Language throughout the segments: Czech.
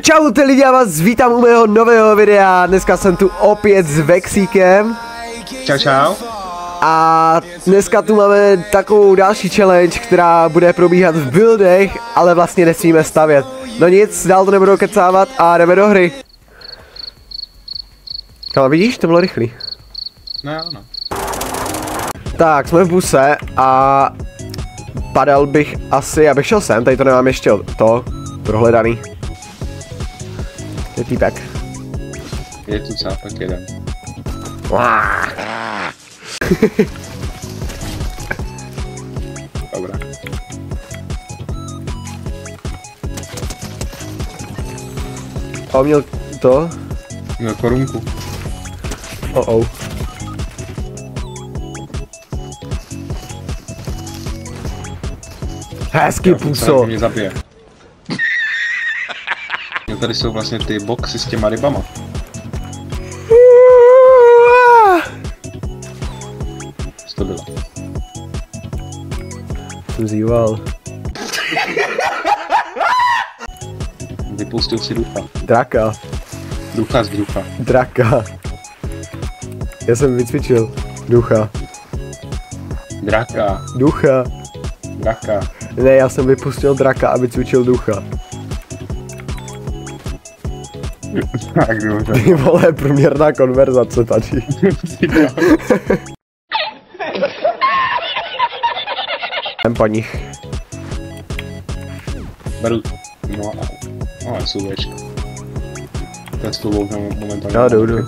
Čau ty lidi, já vás vítám u mého nového videa. Dneska jsem tu opět s Vexíkem. Čau čau. A dneska tu máme takovou další challenge, která bude probíhat v buildech, ale vlastně nesmíme stavět. No nic, dál to nebudu kecávat a jdeme do hry. Kama, vidíš, to bylo rychlý. No jo, no. Tak, jsme v buse a padal bych asi, abych šel sem, tady to nemám ještě to prohledaný. Je týpek. Je tu cápek jeden. Dobrá. A on měl to? Měl korunku. Oh. Hezký puso. Mě zabije. Tady jsou vlastně ty boxy s těma rybama. Co to bylo? Jsem zýval. Vypustil si ducha. Draka. Ducha z ducha. Draka. Já jsem vycvičil. Ducha. Draka. Ducha. Draka. Ne, já jsem vypustil draka a vycvičil ducha. Tak dobře. Ty vole, průměrná konverzace tady. Jdem po nich. Beru. No jsou věčka. Testuju momentálně. Já jdu.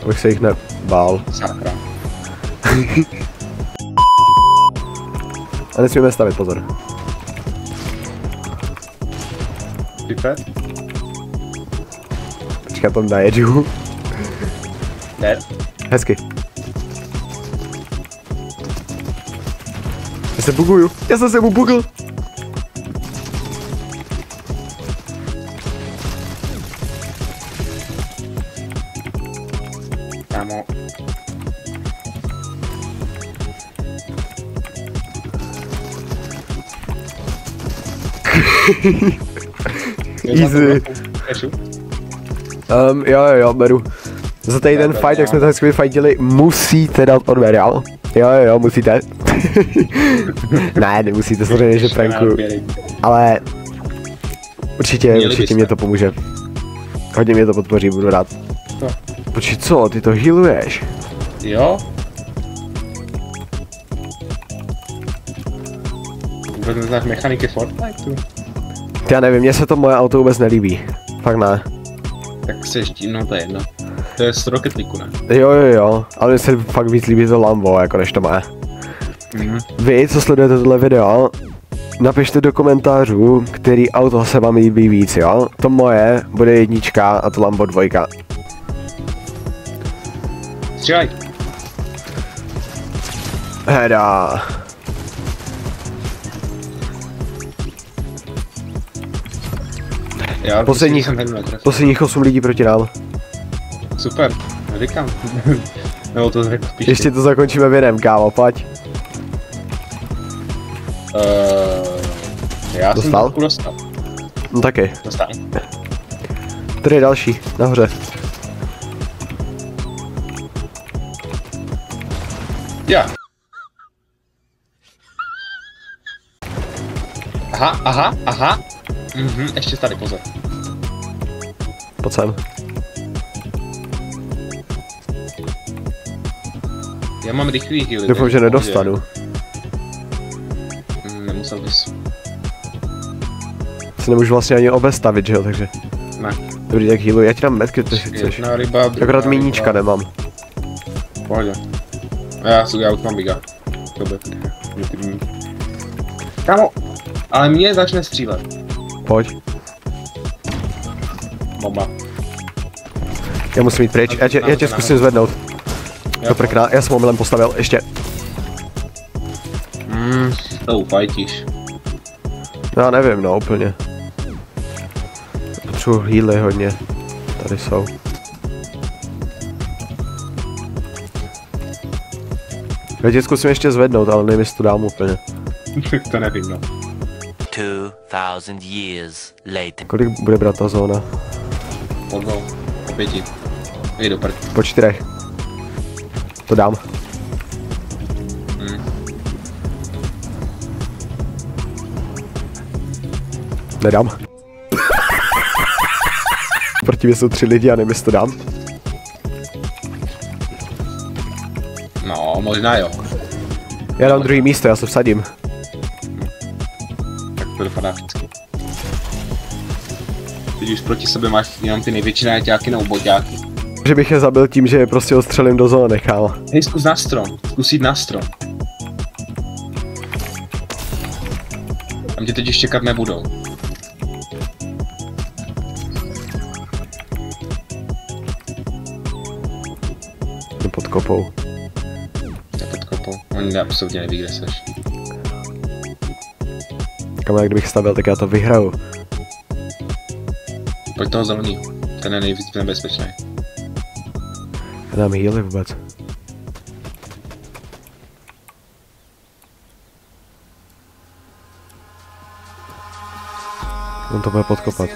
Abych se jich nebál. Sakra. A nesmíme stavit, pozor. Pipet? Počkej, tam najedu. Ne. Hezky. Já se buguju. Já jsem se mu bugl. Kámo. Easy. Jo, beru. Za tady ten fight, jak jsme to hezky vyfightili, musíte dát odběr, jo, musíte. Ne, nemusíte, samozřejmě, že pranku. Ale určitě mě to pomůže. Hodně mě to podpoří, budu rád. Počkej, co, ty to healuješ? Jo? Vůbec neznáš mechaniky Fortniteu? Já nevím, mně se to moje auto vůbec nelíbí. Fakt ne. Tak se ještě, no to je jedno. To je z Rocket League, ne? Jo, ale mně se fakt víc líbí to Lambo, jako než to moje. Vy, co sledujete tohle video, napište do komentářů, který auto se vám líbí víc, jo? To moje bude 1 a to Lambo 2. Střílej! Heda. Posledních 8 lidí proti nám. Super, říkám. Nebo to řekl spíš. Ještě to zakončíme věnem, kámo, pojď. Já dostal? Jsem trošku dostal. No taky. Dostal. Tady je další, nahoře. Já. Aha. Ještě tady, pozor. Pojď sem. Já mám rychlý healy. Doufám, že nedostanu. Nemusel bys. Si nemůžu vlastně ani obestavit, že jo, takže. Ne. Dobrý, tak healuj, já ti dám medkit, když chceš. Jedna ryba, akorát míníčka nemám. Pohodě. Já už mám biga. Dobře. Kámo, ale mě začne střílet. Pojď. Bomba. Já musím jít pryč, já tě zkusím zvednout. To prkná, já jsem omylem postavil, ještě. To ufajtíš. Já nevím, no, úplně. Potřebuji healy hodně. Tady jsou. Já tě zkusím ještě zvednout, ale nevím, jestli to dám úplně. To nevím, no. 2000 years later. Kolik bude brát ta zóna? Po 2, po 5. Jdi do prd. Po 4. To dám. Nedám. Proti mě jsou 3 lidi a nevím, jestli to dám. No, možná jo. Já dám druhý místo, já se vsadím. Tak to dopadá vždycky. Teď už proti sobě máš jenom ty největší nájeťáky nebo boťáky. Že bych je zabil tím, že je prostě odstřelím do zóny, kámo. Hej, zkus na strom. Zkus jít na strom. Tam tě teď už čekat nebudou. Mě pod kopou. To pod kopou. Oni absolutně neví, kde seš. Kámo, jak kdybych stavil, tak já to vyhraju. Pojď toho zelený. Ten je nejvíc nebezpečný. Já dám healy vůbec. On to bude podkopat.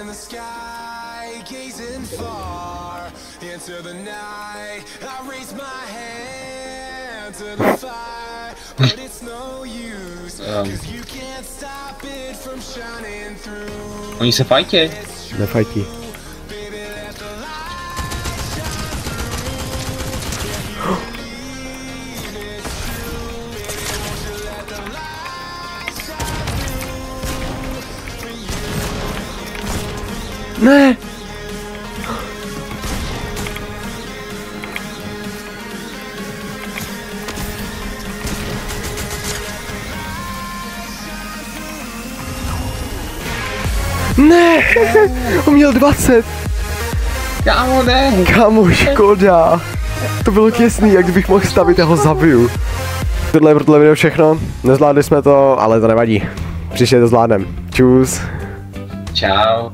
Oni se fajtí. Nefajtí. Ne! Ne! On měl 20! Kámo, ne! Kámo, škoda! To bylo těsný, jak kdybych mohl stavit, já ho zabiju. Tohle je pro tohle video všechno, nezvládli jsme to, ale to nevadí. Příště to zvládnem. Čus! Čau.